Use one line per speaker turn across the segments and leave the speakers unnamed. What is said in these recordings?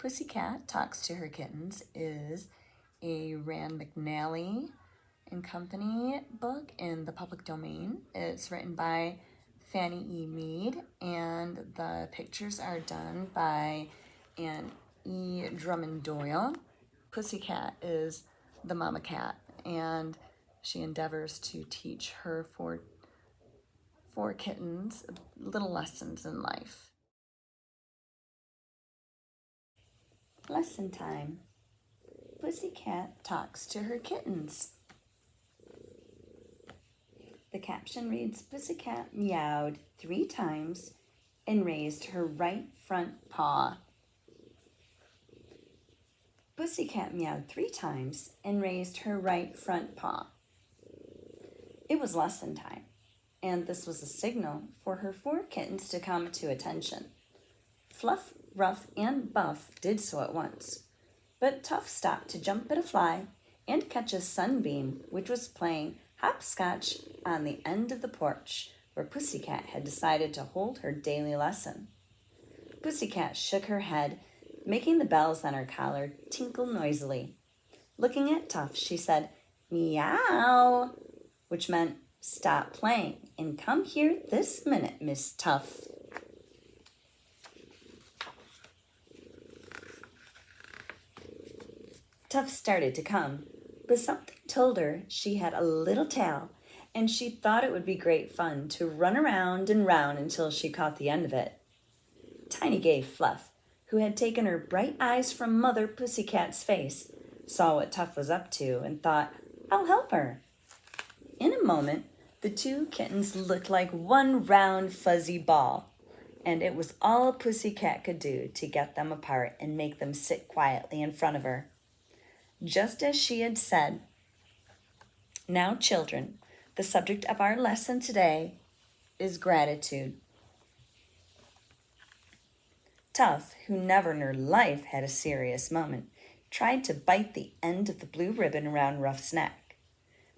Pussycat Talks to Her Kittens is a Rand McNally Company book in the public domain. It's written by Fannie E. Mead, and the pictures are done by Fannie E. Drummond Doyle. Pussycat is the mama cat, and she endeavors to teach her four kittens little lessons in life. Lesson time. Pussycat talks to her kittens. The caption reads, Pussycat meowed 3 times and raised her right front paw. Pussycat meowed 3 times and raised her right front paw. It was lesson time, and this was a signal for her 4 kittens to come to attention. Fluff, Ruff, and Buff did so at once, but Tough stopped to jump at a fly and catch a sunbeam, which was playing hopscotch on the end of the porch where Pussycat had decided to hold her daily lesson. Pussycat shook her head, making the bells on her collar tinkle noisily. Looking at Tough, she said, "Meow," which meant, "Stop playing and come here this minute, Miss Tough." Tough started to come, but something told her she had a little tail, and she thought it would be great fun to run around and round until she caught the end of it. Tiny gay Fluff, who had taken her bright eyes from Mother Pussycat's face, saw what Tough was up to and thought, "I'll help her." In a moment, the 2 kittens looked like one round fuzzy ball, and it was all Pussycat could do to get them apart and make them sit quietly in front of her. Just as she had said. Now, children, the subject of our lesson today is gratitude. Tough, who never in her life had a serious moment, tried to bite the end of the blue ribbon around Ruff's neck.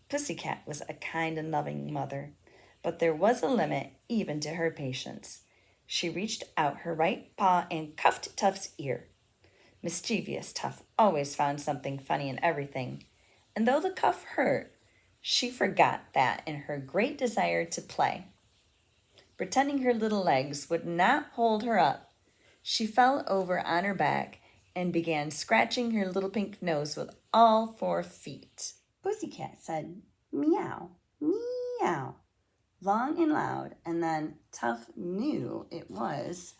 Pussycat was a kind and loving mother, but there was a limit even to her patience. She reached out her right paw and cuffed Tough's ear. Mischievous Tough always found something funny in everything, and though the cuff hurt, she forgot that in her great desire to play. Pretending her little legs would not hold her up, she fell over on her back and began scratching her little pink nose with all 4 feet. Pussycat said, "Meow, meow," long and loud, and then Tough knew it was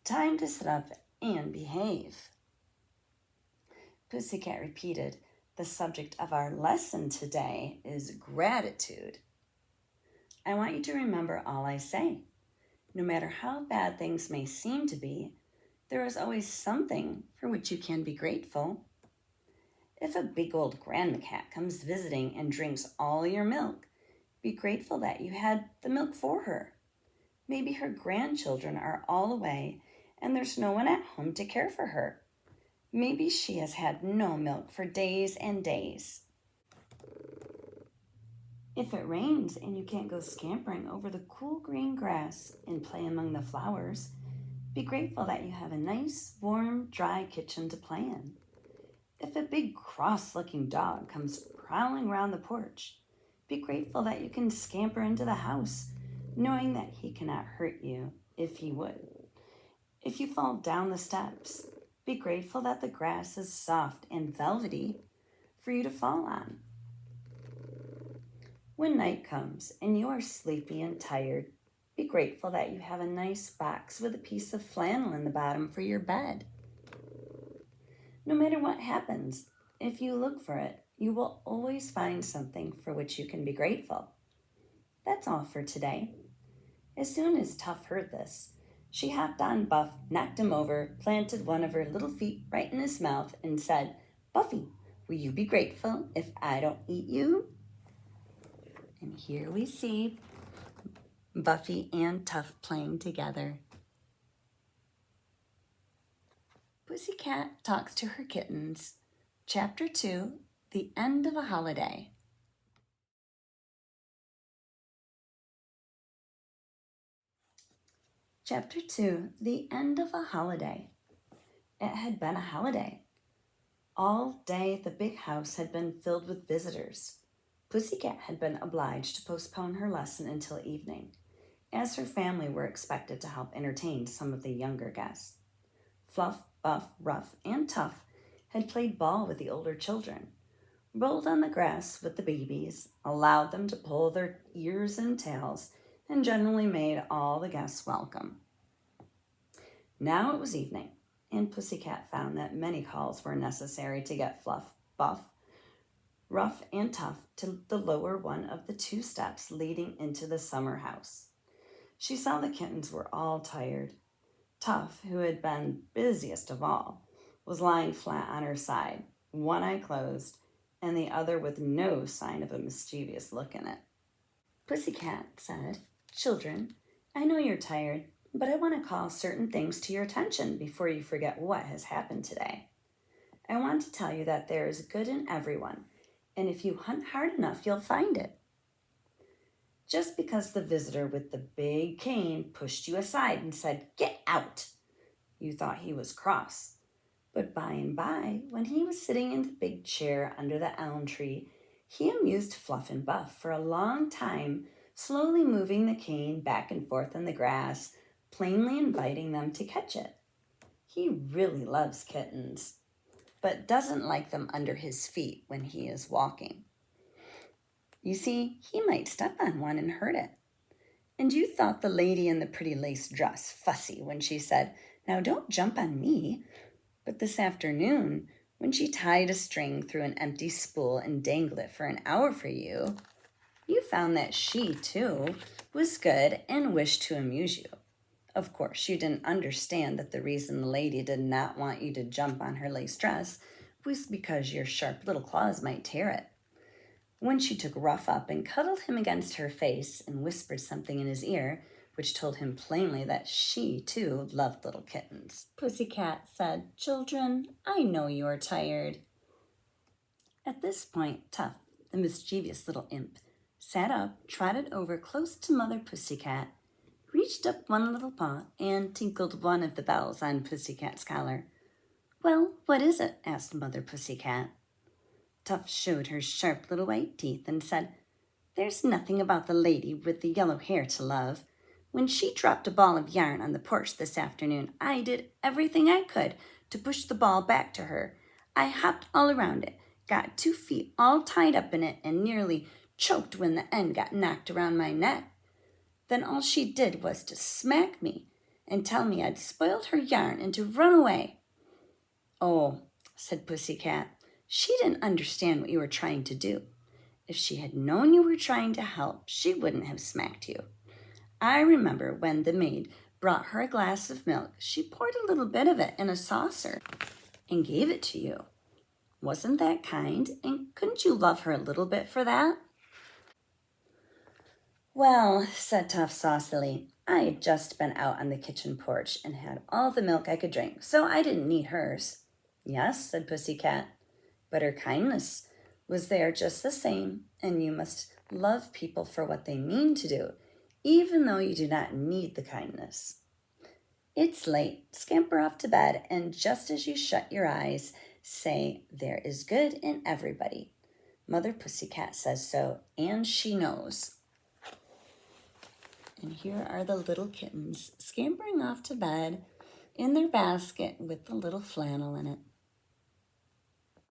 time to sit up and behave. Pussycat repeated, "The subject of our lesson today is gratitude." I want you to remember all I say. No matter how bad things may seem to be, there is always something for which you can be grateful. If a big old grandma comes visiting and drinks all your milk, be grateful that you had the milk for her. Maybe her grandchildren are all away and there's no one at home to care for her. Maybe she has had no milk for days and days. If it rains and you can't go scampering over the cool green grass and play among the flowers, be grateful that you have a nice, warm, dry kitchen to play in. If a big, cross-looking dog comes prowling around the porch, be grateful that you can scamper into the house, knowing that he cannot hurt you if he would. If you fall down the steps, be grateful that the grass is soft and velvety for you to fall on. When night comes and you are sleepy and tired, be grateful that you have a nice box with a piece of flannel in the bottom for your bed. No matter what happens, if you look for it, you will always find something for which you can be grateful. That's all for today. As soon as Tough heard this, she hopped on Buff, knocked him over, planted one of her little feet right in his mouth, and said, "Buffy, will you be grateful if I don't eat you?" And here we see Buffy and Tough playing together. Pussycat Talks to Her Kittens, Chapter 2, The End of a Holiday. Chapter 2, The End of a Holiday. It had been a holiday. All day the big house had been filled with visitors. Pussycat had been obliged to postpone her lesson until evening, as her family were expected to help entertain some of the younger guests. Fluff, Buff, Ruff, and Tuff had played ball with the older children, rolled on the grass with the babies, allowed them to pull their ears and tails, and generally made all the guests welcome. Now it was evening, and Pussycat found that many calls were necessary to get Fluff, Buff, Ruff, and Tuff to the lower one of the 2 steps leading into the summer house. She saw the kittens were all tired. Tuff, who had been busiest of all, was lying flat on her side, one eye closed, and the other with no sign of a mischievous look in it. Pussycat said, "Children, I know you're tired, but I want to call certain things to your attention before you forget what has happened today. I want to tell you that there is good in everyone, and if you hunt hard enough, you'll find it. Just because the visitor with the big cane pushed you aside and said, 'Get out,' you thought he was cross. But by and by, when he was sitting in the big chair under the elm tree, he amused Fluff and Buff for a long time, slowly moving the cane back and forth in the grass, plainly inviting them to catch it. He really loves kittens, but doesn't like them under his feet when he is walking. You see, he might step on one and hurt it. And you thought the lady in the pretty lace dress fussy when she said, 'Now don't jump on me.' But this afternoon, when she tied a string through an empty spool and dangled it for an hour for you, you found that she, too, was good and wished to amuse you. Of course, you didn't understand that the reason the lady did not want you to jump on her lace dress was because your sharp little claws might tear it. When she took Ruff up and cuddled him against her face and whispered something in his ear, which told him plainly that she, too, loved little kittens. Pussycat said, 'Children, I know you are tired.' At this point, Tuff, the mischievous little imp, sat up, trotted over close to Mother Pussycat, reached up one little paw, and tinkled one of the bells on Pussycat's collar. 'Well, what is it?' asked Mother Pussycat. Tuff showed her sharp little white teeth and said, 'There's nothing about the lady with the yellow hair to love. When she dropped a ball of yarn on the porch this afternoon, I did everything I could to push the ball back to her. I hopped all around it, got 2 feet all tied up in it, and nearly choked when the end got knocked around my neck. Then all she did was to smack me and tell me I'd spoiled her yarn and to run away.' 'Oh,' said Pussycat, 'she didn't understand what you were trying to do. If she had known you were trying to help, she wouldn't have smacked you. I remember when the maid brought her a glass of milk, she poured a little bit of it in a saucer and gave it to you. Wasn't that kind? And couldn't you love her a little bit for that?' 'Well,' said Tuff saucily, 'I had just been out on the kitchen porch and had all the milk I could drink, so I didn't need hers.' 'Yes,' said Pussycat, 'but her kindness was there just the same, and you must love people for what they mean to do, even though you do not need the kindness. It's late. Scamper off to bed, and just as you shut your eyes, say, 'There is good in everybody.' Mother Pussycat says so, and she knows." And here are the little kittens scampering off to bed in their basket with the little flannel in it.